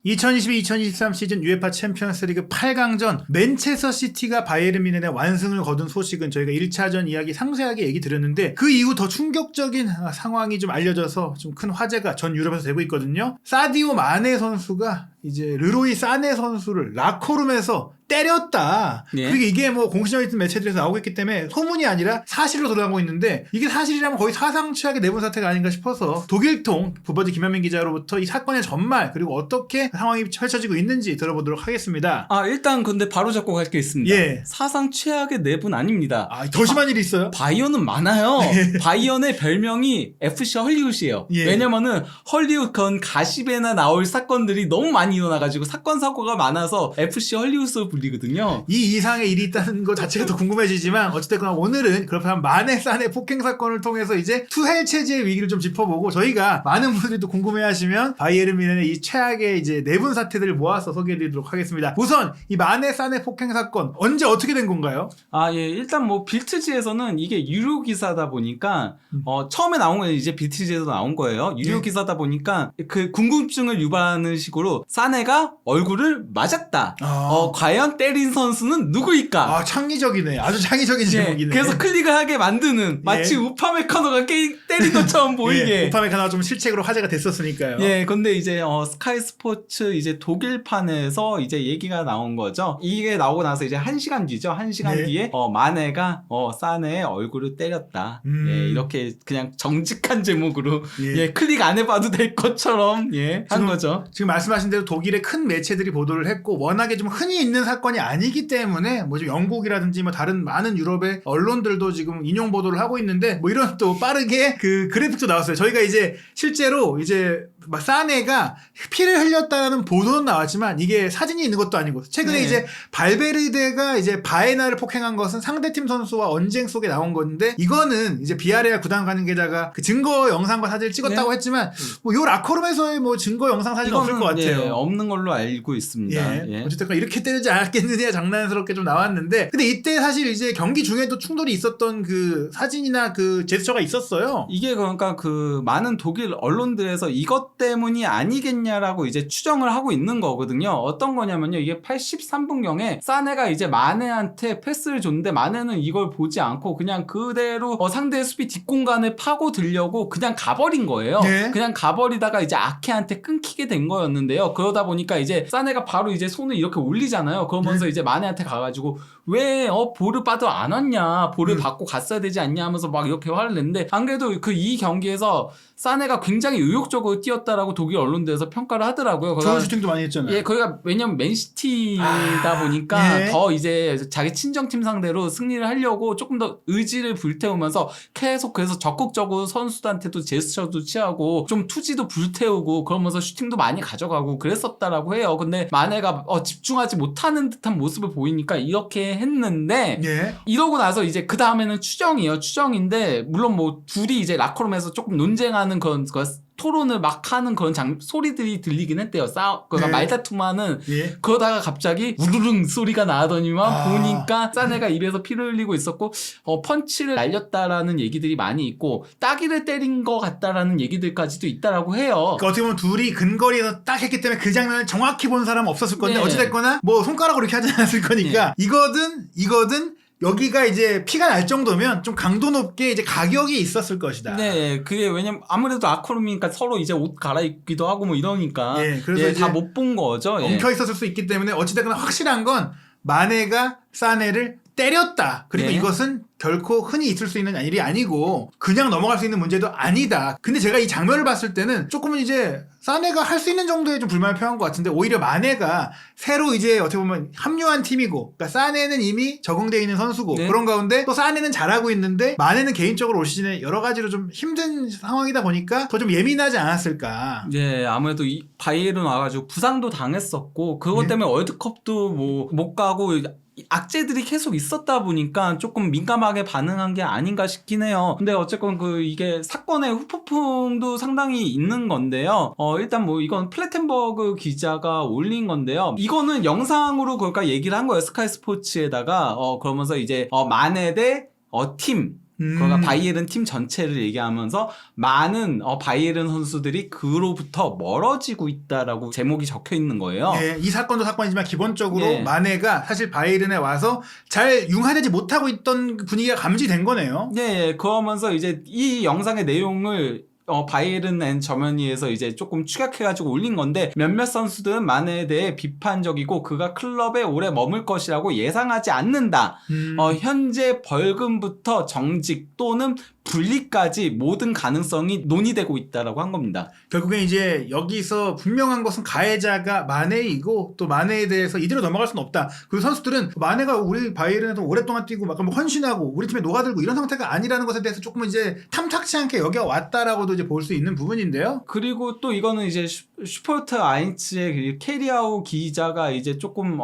2022-2023 시즌 UEFA 챔피언스리그 8강전 맨체스터 시티가 바이에른 뮌헨의 완승을 거둔 소식은 저희가 1차전 이야기 상세하게 얘기 드렸는데 그 이후 더 충격적인 상황이 좀 알려져서 좀 큰 화제가 전 유럽에서 되고 있거든요. 사디오 마네 선수가 이제 르로이 사네 선수를 라커룸에서 때렸다. 예. 그리고 이게 뭐 공신력 있는 매체들에서 나오고 있기 때문에 소문이 아니라 사실로 돌아가고 있는데 이게 사실이라면 거의 사상 최악의 내분 사태가 아닌가 싶어서 독일통 부버지 김현민 기자로부터 이 사건의 전말 그리고 어떻게 상황이 펼쳐지고 있는지 들어보도록 하겠습니다. 일단 근데 바로 잡고 갈 게 있습니다. 예. 사상 최악의 내분 아닙니다. 더 심한 일이 있어요? 바이언은 많아요. 바이언의 별명이 FC 헐리우드예요. 예. 왜냐면은 헐리우드 건 가십에나 나올 사건들이 너무 많이 일어나가지고 사건 사고가 많아서 FC 헐리우드로 불리거든요. 이 이상의 일이 있다는 것 자체가 더 궁금해지지만 어쨌든 오늘은 그렇다면 마네 사네 폭행 사건을 통해서 이제 투헬 체제의 위기를 좀 짚어보고 저희가 많은 분들이 또 궁금해하시면 바이에른 뮌헨의 이 최악의 이제 내분 사태들을 모아서 소개해드리도록 하겠습니다. 우선 이 마네 사네 폭행 사건 언제 어떻게 된 건가요? 예. 일단 뭐 빌트지에서는 이게 유료 기사다 보니까 처음에 나온 건 이제 빌트지에서 나온 거예요. 유료 기사다 보니까 그 궁금증을 유발하는 식으로 사네가 얼굴을 맞았다. 과연 때린 선수는 누구일까? 창의적이네. 아주 창의적인 제목이네. 그래서 클릭을 하게 만드는 마치 우파메카노가 때린 것처럼 보이게. 우파메카노가 좀 실책으로 화제가 됐었으니까요. 근데 이제 스카이 스포츠 이제 독일판에서 이제 얘기가 나온 거죠. 이게 나오고 나서 이제 1시간 뒤죠. 1시간 뒤에 마네가 사네의 얼굴을 때렸다. 이렇게 그냥 정직한 제목으로 클릭 안 해봐도 될 것처럼 한 거죠. 지금 말씀하신 대로 독일의 큰 매체들이 보도를 했고 워낙에 좀 흔히 있는 사건이 아니기 때문에 뭐 지금 영국이라든지 뭐 다른 많은 유럽의 언론들도 지금 인용 보도를 하고 있는데 뭐 이런 또 빠르게 그 그래픽도 나왔어요. 저희가 이제 실제로 이제 막 사네가 피를 흘렸다는 보도는 나왔지만 이게 사진이 있는 것도 아니고 최근에 이제 발베르데가 이제 바에나를 폭행한 것은 상대팀 선수와 언쟁 속에 나온 건데 이거는 이제 비아레알 구단 관계자가 그 증거 영상과 사진을 찍었다고 했지만 뭐 요 라커룸에서의 뭐 증거 영상 사진은 없을 것 같아요. 없는 걸로 알고 있습니다. 어쨌든 이렇게 때리지 않았겠느냐 장난스럽게 좀 나왔는데 근데 이때 사실 이제 경기 중에도 충돌이 있었던 그 사진이나 그 제스처가 있었어요. 이게 그러니까 그 많은 독일 언론들에서 이것 때문이 아니겠냐라고 이제 추정을 하고 있는 거거든요. 어떤 거냐면요. 이게 83분경에 사네가 이제 마네한테 패스를 줬는데 마네는 이걸 보지 않고 그냥 그대로 상대 수비 뒷공간을 파고들려고 그냥 가버린 거예요. 그냥 가버리다가 이제 아케한테 끊기게 된 거였는데요. 그러다 보니까 이제 사네가 바로 이제 손을 이렇게 올리잖아요. 그러면서 이제 마네한테 가가지고 왜 볼을 받아 안 왔냐, 볼을 받고 갔어야 되지 않냐 하면서 막 이렇게 화를 냈는데 안 그래도 그 이 경기에서 사네가 굉장히 의욕적으로 뛰었다라고 독일 언론들에서 평가를 하더라고요. 좋은 슈팅도 많이 했잖아요. 거기가 왜냐면 맨시티다 보니까 더 이제 자기 친정팀 상대로 승리를 하려고 조금 더 의지를 불태우면서 계속 그래서 적극적으로 선수들한테도 제스처도 취하고 좀 투지도 불태우고 그러면서 슈팅도 많이 가져가고 그랬었다라고 해요. 근데 마네가 집중하지 못하는 듯한 모습을 보이니까 이렇게 했는데 이러고 나서 이제 그 다음에는 추정이에요. 추정인데 물론 뭐 둘이 이제 라커룸에서 조금 논쟁하는 그런 토론을 막 하는 그런 소리들이 들리긴 했대요. 그러니까 말다툼하는 그러다가 갑자기 우르릉 소리가 나더니만 보니까 사네가 입에서 피를 흘리고 있었고 펀치를 날렸다라는 얘기들이 많이 있고 따기를 때린 것 같다라는 얘기들까지도 있다라고 해요. 그러니까 어떻게 보면 둘이 근거리에서 딱 했기 때문에 그 장면을 정확히 본 사람은 없었을 건데 어찌됐거나 뭐 손가락으로 이렇게 하지 않았을 거니까 이거든 여기가 이제 피가 날 정도면 좀 강도 높게 이제 가격이 있었을 것이다. 그게 왜냐면 아무래도 라커룸이니까 서로 이제 옷 갈아입기도 하고 뭐 이러니까 그래서 다 못 본 거죠. 엉켜 있었을 수 있기 때문에 어찌됐거나 확실한 건 마네가 사네를 때렸다. 그리고 이것은 결코 흔히 있을 수 있는 일이 아니고 그냥 넘어갈 수 있는 문제도 아니다. 근데 제가 이 장면을 봤을 때는 조금은 이제 사네가 할 수 있는 정도의 좀 불만을 표한 것 같은데 오히려 마네가 새로 이제 어떻게 보면 합류한 팀이고 그러니까 사네는 이미 적응되어 있는 선수고 그런 가운데 또 사네는 잘하고 있는데 마네는 개인적으로 올 시즌에 여러 가지로 좀 힘든 상황이다 보니까 더 좀 예민하지 않았을까. 아무래도 이 바이에른 와가지고 부상도 당했었고 그것 때문에 월드컵도 뭐 못 가고 악재들이 계속 있었다 보니까 조금 민감하게 반응한 게 아닌가 싶긴 해요. 근데 어쨌건 이게 사건의 후폭풍도 상당히 있는 건데요. 일단 뭐 이건 플래텐버그 기자가 올린 건데요. 이거는 영상으로 그러니까 얘기를 한 거예요. 스카이 스포츠에다가 그러면서 이제 마네 대 팀 그러니까 바이에른 팀 전체를 얘기하면서 많은 바이에른 선수들이 그로부터 멀어지고 있다라고 제목이 적혀 있는 거예요. 네, 이 사건도 사건이지만 기본적으로 예. 마네가 사실 바이에른에 와서 잘 융화되지 못하고 있던 분위기가 감지된 거네요. 네, 그러면서 이제 이 영상의 내용을 바이에른 앤 저머니에서 이제 조금 축약해가지고 올린 건데 몇몇 선수들은 마네에 대해 비판적이고 그가 클럽에 오래 머물 것이라고 예상하지 않는다. 현재 벌금부터 정직 또는 분리까지 모든 가능성이 논의되고 있다라고 한 겁니다. 결국엔 이제 여기서 분명한 것은 가해자가 마네이고 또 마네에 대해서 이대로 넘어갈 수는 없다. 그리고 선수들은 마네가 우리 바이에른에서 오랫동안 뛰고 막 헌신하고 우리 팀에 녹아들고 이런 상태가 아니라는 것에 대해서 조금 이제 탐탁치 않게 여겨왔다라고도 이제 볼 수 있는 부분인데요. 그리고 또 이거는 이제 슈퍼트 아인츠의 캐리아우 기자가 이제 조금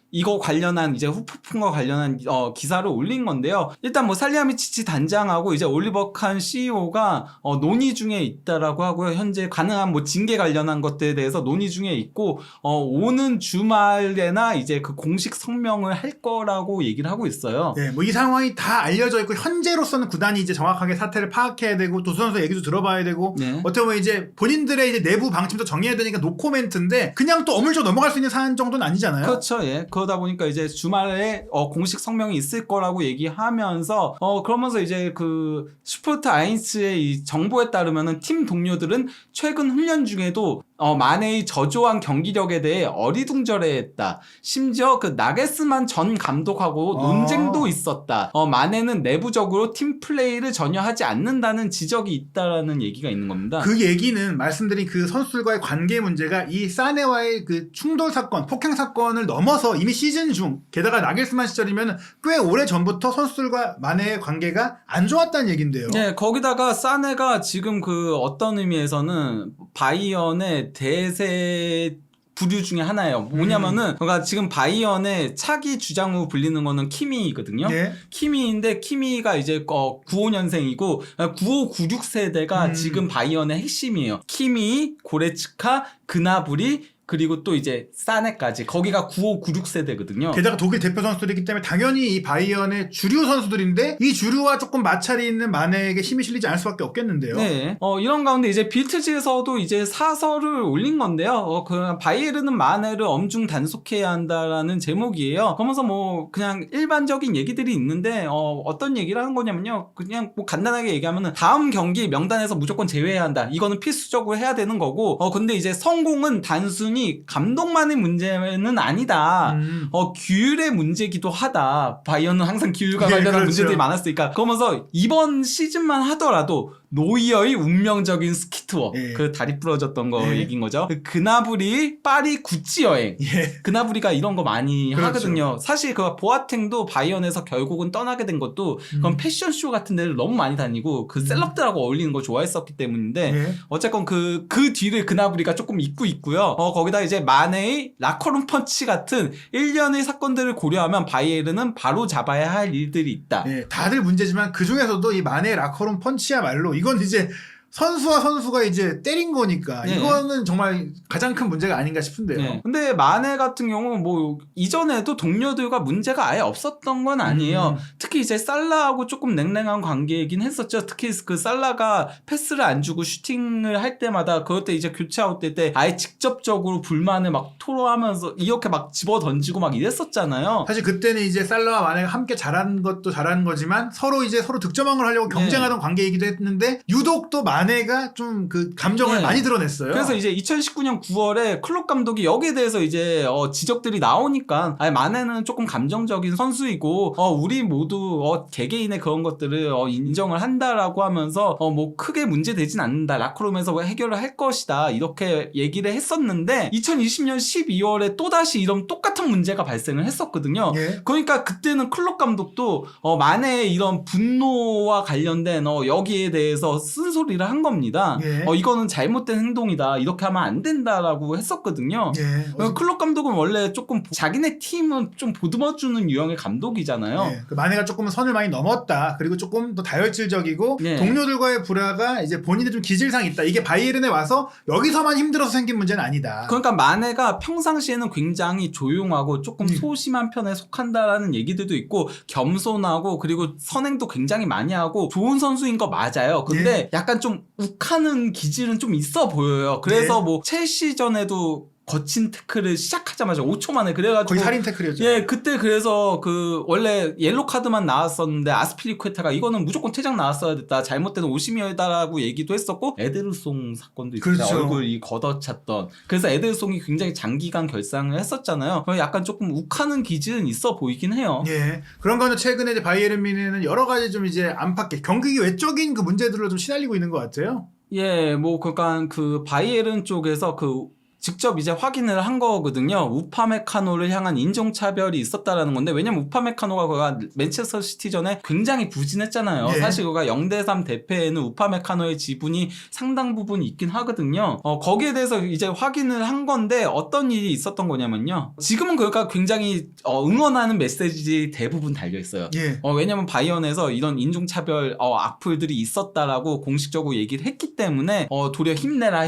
이거 관련한 이제 후프풍과 관련한 기사를 올린 건데요. 일단 뭐 살리아미치치 단장하고 이제 올리버 칸 CEO가 논의 중에 있다라고 하고요. 현재 가능한 뭐 징계 관련한 것들에 대해서 논의 중에 있고 오는 주말에나 이제 그 공식 성명을 할 거라고 얘기를 하고 있어요. 네, 뭐 이 상황이 다 알려져 있고 현재로서는 구단이 이제 정확하게 사태를 파악해야 되고 또 선수 얘기도 들어봐야 되고 네. 어떻게 보면 이제 본인들의 이제 내부 방침도 정해야 되니까 노코멘트인데 그냥 또 어물쩍 넘어갈 수 있는 사안 정도는 아니잖아요. 그렇죠. 예. 그러다 보니까 이제 주말에 공식 성명이 있을 거라고 얘기하면서 그러면서 이제 그 슈퍼트 아인츠의 이 정보에 따르면은 팀 동료들은 최근 훈련 중에도 마네의 저조한 경기력에 대해 어리둥절해했다. 심지어 그 나게스만 전 감독하고 논쟁도 있었다. 마네는 내부적으로 팀 플레이를 전혀 하지 않는다는 지적이 있다라는 얘기가 있는 겁니다. 그 얘기는 말씀드린 그 선수들과의 관계 문제가 이 사네와의 그 충돌 사건, 폭행 사건을 넘어서 이미 시즌 중 게다가 나겔스만 시절이면 꽤 오래 전부터 선수들과 마네의 관계가 안 좋았다는 얘긴데요. 네, 거기다가 사네가 지금 그 어떤 의미에서는 바이언의 대세 부류 중에 하나예요. 뭐냐면은 그러니까 지금 바이언의 차기 주장으로 불리는 거는 키미거든요. 네. 키미인데 키미가 이제 95년생이고 95, 96 세대가 지금 바이언의 핵심이에요. 키미, 고레츠카, 그나브리 그리고 또 이제 사네까지 거기가 95, 96 세대거든요. 게다가 독일 대표 선수들이기 때문에 당연히 이 바이언의 주류 선수들인데 이 주류와 조금 마찰이 있는 마네에게 힘이 실리지 않을 수밖에 없겠는데요. 네. 이런 가운데 이제 빌트지에서도 이제 사설을 올린 건데요. 그 바이에른은 마네를 엄중 단속해야 한다라는 제목이에요. 그러면서 뭐 그냥 일반적인 얘기들이 있는데 어떤 얘기를 하는 거냐면요. 그냥 뭐 간단하게 얘기하면은 다음 경기 명단에서 무조건 제외해야 한다. 이거는 필수적으로 해야 되는 거고. 근데 이제 성공은 단순히 감독만의 문제는 아니다. 규율의 문제기도 하다. 바이언은 항상 규율과 네, 관련한 그렇죠. 문제들이 많았으니까. 그러면서 이번 시즌만 하더라도 노이어의 운명적인 스키트워 예. 그 다리 부러졌던 거 예. 얘기인 거죠. 그 그나브리 파리 구찌 여행. 예. 그나브리가 이런 거 많이 그렇죠. 하거든요. 사실 그 보아탱도 바이언에서 결국은 떠나게 된 것도 그런 패션쇼 같은 데를 너무 많이 다니고 그 셀럽들하고 어울리는 걸 좋아했었기 때문인데 예. 어쨌건 그 뒤를 그나브리가 조금 잇고 있고요. 거기다 이제 마네의 라커룸 펀치 같은 일련의 사건들을 고려하면 바이에른은 바로 잡아야 할 일들이 있다. 네, 다들 문제지만 그 중에서도 이 마네의 라커룸 펀치야말로 이건 이제 선수와 선수가 이제 때린 거니까 네. 이거는 정말 가장 큰 문제가 아닌가 싶은데요. 네. 근데 마네 같은 경우는 뭐 이전에도 동료들과 문제가 아예 없었던 건 아니에요. 특히 이제 살라하고 조금 냉랭한 관계이긴 했었죠. 특히 그 살라가 패스를 안 주고 슈팅을 할 때마다 그럴 때 이제 교체아웃 때 아예 직접적으로 불만을 막 토로하면서 이렇게 막 집어 던지고 막 이랬었잖아요. 사실 그때는 이제 살라와 마네가 함께 잘하는 것도 잘하는 거지만 서로 득점왕을 하려고 경쟁하던 관계이기도 했는데 유독 또 마네가 좀 그 감정을 네. 많이 드러냈어요. 그래서 이제 2019년 9월에 클롭 감독이 여기에 대해서 이제 지적들이 나오니까 마네는 조금 감정적인 선수이고 우리 모두 개개인의 그런 것들을 인정을 한다라고 하면서 뭐 크게 문제되진 않는다. 라크룸에서 해결을 할 것이다. 이렇게 얘기를 했었는데 2020년 12월에 또다시 이런 똑같은 문제가 발생을 했었거든요. 예. 그러니까 그때는 클롭 감독도 마네의 이런 분노와 관련된 여기에 대해서 쓴소리를 얘기를 한 겁니다. 예. 이거는 잘못된 행동이다. 이렇게 하면 안 된다라고 했었거든요. 예. 클롭 감독은 원래 조금 자기네 팀은 좀 보듬어주는 유형의 감독이잖아요. 예. 그 마네가 조금 선을 많이 넘었다. 그리고 조금 더 다혈질적이고 예. 동료들과의 불화가 이제 본인의 좀 기질상이 있다. 이게 바이에른에 와서 여기서만 힘들어서 생긴 문제는 아니다. 그러니까 마네가 평상시에는 굉장히 조용하고 조금 소심한 편에 속한다라는 얘기들도 있고 겸손하고 그리고 선행도 굉장히 많이 하고 좋은 선수인 거 맞아요. 근데 약간 좀 욱하는 기질은 좀 있어 보여요. 그래서 뭐 첼시전에도 거친 태클을 시작하자마자 5초 만에 그래가지고 거의 살인 태클이었죠. 예, 그때 그래서 그 원래 옐로 카드만 나왔었는데 아스피리쿠에타가 이거는 무조건 퇴장 나왔어야 됐다. 잘못된 오심이었다라고 얘기도 했었고 에드르송 사건도 있었죠. 그렇죠. 얼굴이 걷어찼던. 그래서 에드르송이 굉장히 장기간 결상을 했었잖아요. 약간 조금 욱하는 기질은 있어 보이긴 해요. 예. 그런 거는 최근에 이제 바이에른 뮌헨은 여러 가지 좀 이제 안팎의 경기 외적인 그 문제들로 좀 시달리고 있는 것 같아요. 예, 뭐 그러니까 그 바이에른 쪽에서 그 직접 이제 확인을 한 거거든요. 우파메카노를 향한 인종차별이 있었다라는 건데, 왜냐면 우파메카노가 그가 맨체스터 시티전에 굉장히 부진했잖아요. 예. 사실 그가 0대3 대패에는 우파메카노의 지분이 상당 부분 있긴 하거든요. 거기에 대해서 이제 확인을 한 건데 어떤 일이 있었던 거냐면요. 지금은 그러니까 굉장히 응원하는 메시지 대부분 달려있어요. 예. 왜냐면 바이언에서 이런 인종차별 악플들이 있었다라고 공식적으로 얘기를 했기 때문에 도리어 힘내라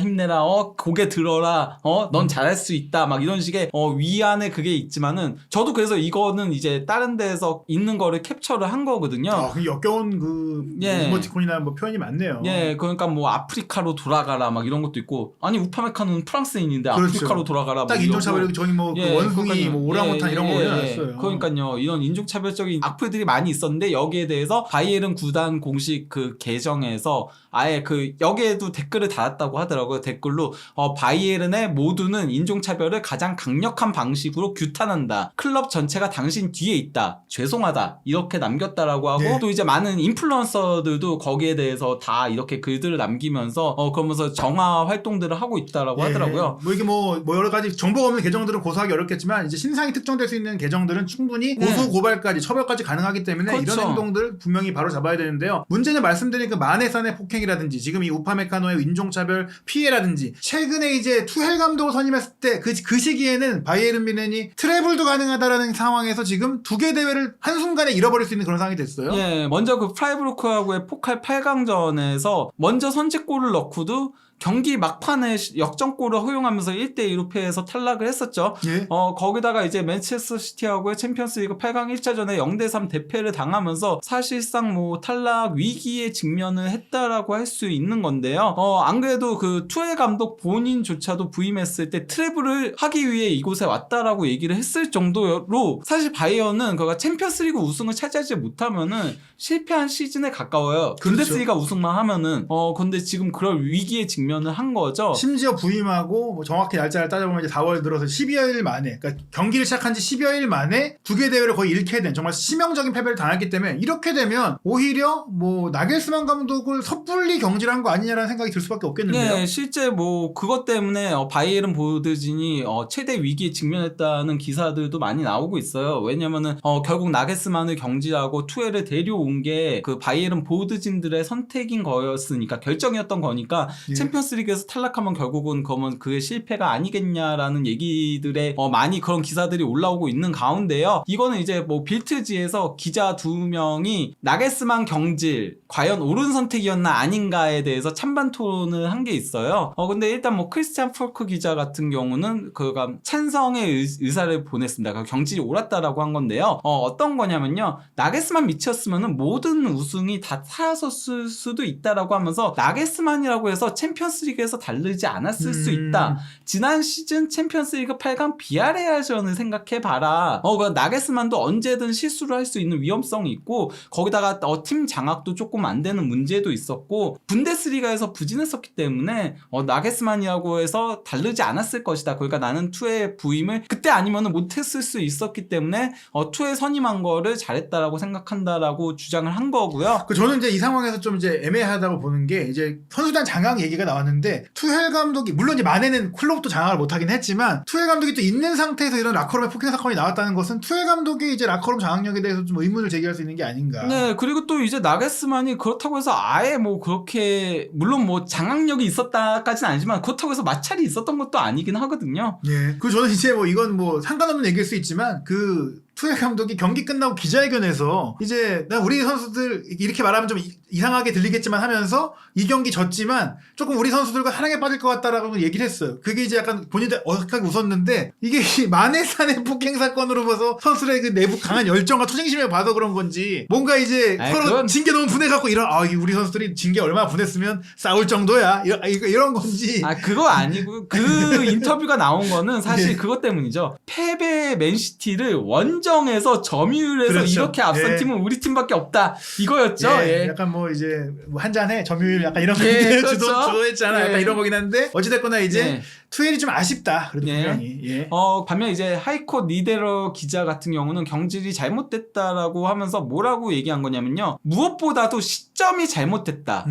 고개 들어라 넌 잘할 수 있다 막 이런 식의 위안의 그게 있지만은 저도 그래서 이거는 이제 다른 데에서 있는 거를 캡처를 한 거거든요. 그 역겨운 그 이모티콘이나 뭐 표현이 많네요. 예, 그러니까 뭐 아프리카로 돌아가라 막 이런 것도 있고, 아니 우파메카노는 프랑스인인데 그렇죠. 아프리카로 돌아가라 딱 인종차별이고 저기 뭐 그 원숭이 뭐 오랑우탄 이런 거 올려놨어요. 그러니까요, 이런 인종차별적인 악플들이 많이 있었는데 여기에 대해서 바이에른 구단 공식 그 계정에서 아예 그 여기에도 댓글을 달았다고 하더라고요. 댓글로 바이에른의 모두는 인종차별을 가장 강력한 방식으로 규탄한다. 클럽 전체가 당신 뒤에 있다. 죄송하다. 이렇게 남겼다라고 하고 또 이제 많은 인플루언서들도 거기에 대해서 다 이렇게 글들을 남기면서 그러면서 정화 활동들을 하고 있다라고 하더라고요. 뭐 이게 뭐 여러 가지 정보가 없는 계정들은 고소하기 어렵겠지만 이제 신상이 특정될 수 있는 계정들은 충분히 고소 고발까지 처벌까지 가능하기 때문에 그렇죠. 이런 행동들 분명히 바로 잡아야 되는데요. 문제는 말씀드린 그 마네산의 폭행이라든지 지금 이 우파메카노의 인종차별 피해라든지 최근에 이제 투헬 감독을 선임했을 때 그 시기에는 바이에른 뮌헨이 트래블도 가능하다라는 상황에서 지금 두 개 대회를 한순간에 잃어버릴 수 있는 그런 상황이 됐어요. 예, 먼저 그 프라이부르크하고의 포칼 8강전에서 먼저 선제골을 넣고도 경기 막판에 역전골을 허용하면서 1대2로 패해서 탈락을 했었죠. 예. 거기다가 이제 맨체스터 시티하고의 챔피언스리그 8강 1차전에 0대3 대패를 당하면서 사실상 뭐 탈락 위기에 직면을 했다라고 할 수 있는 건데요. 안 그래도 그 투엘 감독 본인조차도 부임했을 때 트래블을 하기 위해 이곳에 왔다라고 얘기를 했을 정도로 사실 바이언은 그가 챔피언스리그 우승을 차지하지 못하면은 실패한 시즌에 가까워요. 분데스리가 우승만 하면은 근데 지금 그럴 위기에 직면을 한 거죠. 심지어 부임하고 뭐 정확히 날짜를 따져보면 이제 4월 들어서 10여일 만에, 그러니까 경기를 시작한 지 10여일 만에 두 개 대회를 거의 잃게 된 정말 치명적인 패배를 당했기 때문에 이렇게 되면 오히려 뭐 나겔스만 감독을 섣불리 경질한 거 아니냐라는 생각이 들 수밖에 없겠는데요. 네, 실제 뭐 그것 때문에 바이에른 보르진이 최대 위기에 직면했다는 기사들도 많이 나오고 있어요. 왜냐면은 결국 나겔스만을 경질하고 투엘을 데려온 게 그 바이에른 보르진들의 선택인 거였으니까, 결정이었던 거니까 챔피언스리그에서 탈락하면 결국은 그러면 그의 실패가 아니겠냐라는 얘기들에 많이 그런 기사들이 올라오고 있는 가운데요. 이거는 이제 뭐 빌트지에서 기자 2명이 나겔스만 경질 과연 옳은 선택이었나 아닌가에 대해서 찬반 토론을 한 게 있어요. 근데 일단 뭐 크리스티안 폴크 기자 같은 경우는 그가 찬성의 의사를 보냈습니다. 그 경질이 옳았다라고 한 건데요. 어떤 거냐면요, 나겔스만 미쳤으면은 모든 우승이 다 살아섰을 수도 있다라고 하면서 나겔스만이라고 해서 챔피언스리그에서 다르지 않았을 수 있다. 지난 시즌 챔피언스리그 8강 비아레알전을 생각해봐라. 나겔스만도 언제든 실수를 할 수 있는 위험성이 있고, 거기다가 팀 장악도 조금 안 되는 문제도 있었고, 분데스리가에서 부진했었기 때문에 나겔스만이라고 해서 다르지 않았을 것이다. 그러니까 나는 투의 부임을 그때 아니면은 못했을 수 있었기 때문에 투에 선임한 거를 잘했다라고 생각한다라고 주장을 한 거고요. 저는 이제 이 상황에서 좀 이제 애매하다고 보는 게, 이제 선수단 장악 얘기가 나왔는데 투헬 감독이 물론 이제 마네는 클럽도 장악을 못하긴 했지만 투헬 감독이 또 있는 상태에서 이런 라커룸의 폭행 사건이 나왔다는 것은 투헬 감독이 이제 라커룸 장악력에 대해서 좀 의문을 제기할 수 있는 게 아닌가. 네, 그리고 또 이제 나게스만이 그렇다고 해서 아예 뭐 그렇게 물론 뭐 장악력이 있었다까지는 아니지만 그렇다고 해서 마찰이 있었던 것도 아니긴 하거든요. 예. 그 저는 이제 뭐 이건 뭐 상관없는 얘기일 수 있지만 그 투헬 감독이 경기 끝나고 기자회견에서 이제 나 우리 선수들 이렇게 말하면 좀 이상하게 들리겠지만 하면서 이 경기 졌지만 조금 우리 선수들과 사랑에 빠질 것 같다라고 얘기를 했어요. 그게 이제 약간 본인들 어색하게 웃었는데 이게 마네산의 폭행 사건으로 봐서 선수들의 그 내부 강한 열정과 투쟁심을 봐서 그런 건지 뭔가 이제 아이, 서로 그건... 징계 너무 분해갖고 이런 우리 선수들이 징계 얼마나 분했으면 싸울 정도야 이런 건지. 그거 아니고 그 인터뷰가 나온 거는 사실 네. 그것 때문이죠. 패배 맨시티를 원정에서 점유율에서 그렇죠. 이렇게 앞선 예. 팀은 우리 팀밖에 없다 이거였죠. 예, 예. 약간 뭐 이제 뭐 한 잔해 점유율 약간 이런 거 예, 그렇죠. 주도했잖아. 약간 예. 이런 거긴 한데 어찌됐거나 이제 예. 투엘이 좀 아쉽다. 그래도 예. 분명히. 예. 반면 이제 하이콧 리데러 기자 같은 경우는 경질이 잘못됐다라고 하면서 뭐라고 얘기한 거냐면요. 무엇보다도 시점이 잘못됐다.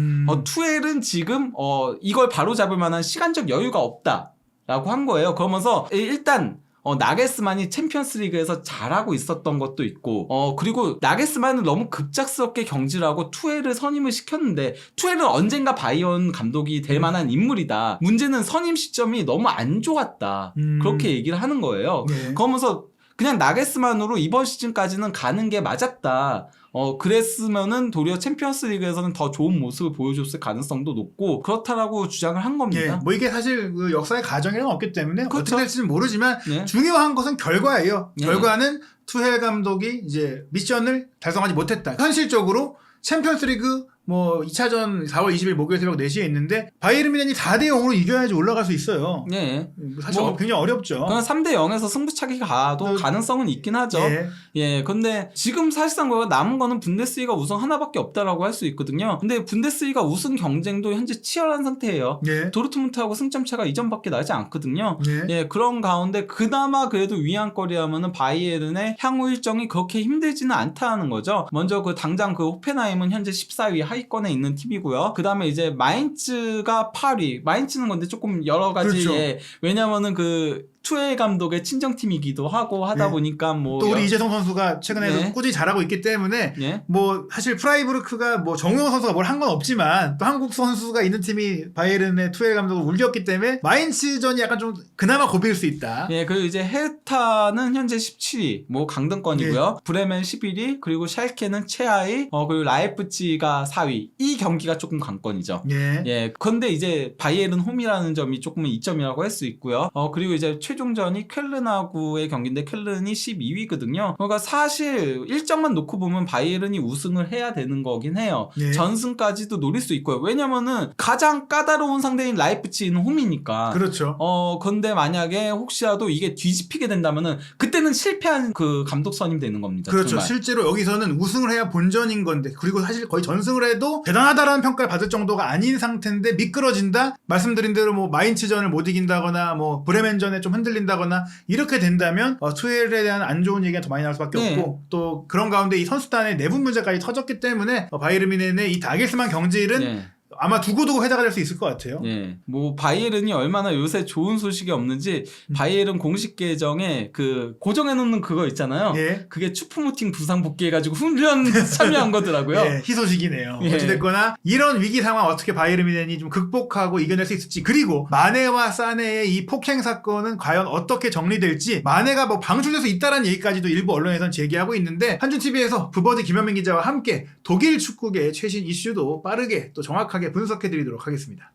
투엘은 지금 이걸 바로잡을 만한 시간적 여유가 없다라고 한 거예요. 그러면서 일단 나게스만이 챔피언스리그에서 잘하고 있었던 것도 있고 그리고 나게스만은 너무 급작스럽게 경질하고 투엘을 선임을 시켰는데 투엘은 언젠가 바이언 감독이 될 만한 인물이다. 문제는 선임 시점이 너무 안 좋았다. 그렇게 얘기를 하는 거예요. 네. 그러면서 그냥 나게스만으로 이번 시즌까지는 가는 게 맞았다. 그랬으면은 도리어 챔피언스 리그에서는 더 좋은 모습을 보여줬을 가능성도 높고 그렇다라고 주장을 한 겁니다. 예, 뭐 이게 사실 그 역사의 가정이란 없기 때문에 그렇죠. 어떻게 될지는 모르지만 네. 중요한 것은 결과예요. 네. 결과는 투헬 감독이 이제 미션을 달성하지 못했다. 현실적으로 챔피언스리그 뭐 2차전 4월 20일 목요일 새벽 4시에 있는데 바이에른 뮌헨이 4대 0으로 이겨야지 올라갈 수 있어요. 네. 사실 굉장히 어렵죠. 그냥 3대 0에서 승부차기 가도 가능성은 있긴 하죠. 예. 근데 지금 사실상 남은 거는 분데스리가 우승 하나밖에 없다라고 할 수 있거든요. 근데 분데스리가 우승 경쟁도 현재 치열한 상태예요. 예. 도르트문트하고 승점 차가 2점밖에 나지 않거든요. 예. 예, 그런 가운데 그나마 그래도 위안거리하면은 바이에른의 향후 일정이 그렇게 힘들지는 않다는 거죠. 먼저 당장 호펜하임은 현재 14위 하위권에 있는 팀이고요. 그 다음에 이제 마인츠가 8위. 마인츠는 근데 조금 여러 가지 그렇죠. 왜냐면은 투엘 감독의 친정팀이기도 하고 하다 보니까 또 우리 이재성 선수가 최근에도 꾸준히 잘하고 있기 때문에 뭐 사실 프라이부르크가 뭐 정우영 선수가 뭘 한 건 없지만 또 한국 선수가 있는 팀이 바이에른의 투엘 감독을 울렸기 때문에 마인츠전이 약간 좀 그나마 고비일 수 있다. 예, 그리고 이제 헤르타는 현재 17위, 뭐 강등권이고요. 브레멘 11위, 그리고 샬케는 최하위, 그리고 라이프치히가 4위. 이 경기가 조금 관건이죠. 예, 그런데 이제 바이에른 홈이라는 점이 조금은 이점이라고 할 수 있고요. 그리고 이제 최종전이 쾰른하고의 경기인데 쾰른이 12위거든요. 그러니까 사실 일정만 놓고 보면 바이에른이 우승을 해야 되는 거긴 해요. 전승까지도 노릴 수 있고요. 왜냐면은 가장 까다로운 상대인 라이프치히는 홈이니까. 그렇죠. 근데 만약에 혹시라도 이게 뒤집히게 된다면은 그때는 실패한 그 감독 선임 되는 겁니다. 그렇죠. 정말. 실제로 여기서는 우승을 해야 본전인 건데 그리고 사실 거의 전승을 해도 대단하다라는 평가를 받을 정도가 아닌 상태인데 미끄러진다? 말씀드린 대로 뭐 마인츠전을 못 이긴다거나 뭐 브레멘전에 좀 흔들린다거나 이렇게 된다면 투엘에 대한 안 좋은 얘기가 더 많이 나올 수밖에 없고 또 그런 가운데 이 선수단의 내분 문제까지 터졌기 때문에 바이에른 뮌헨의 이 나겔스만 경질은 아마 두고두고 회자가 될 수 있을 것 같아요. 예. 뭐 바이에른이 얼마나 요새 좋은 소식이 없는지 바이에른 공식 계정에 고정해놓는 그거 있잖아요. 그게 추프모팅 부상 복귀해가지고 훈련 참여한 거더라고요. 희소식이네요. 어찌됐거나 이런 위기 상황 어떻게 바이에른 뮌헨이 좀 극복하고 이겨낼 수 있을지 그리고 마네와 사네의 이 폭행 사건은 과연 어떻게 정리될지 마네가 뭐 방출돼서 있다라는 얘기까지도 일부 언론에서는 제기하고 있는데 한준TV에서 부버즈 김현민 기자와 함께 독일 축구계의 최신 이슈도 빠르게 또 정확하게 분석해드리도록 하겠습니다.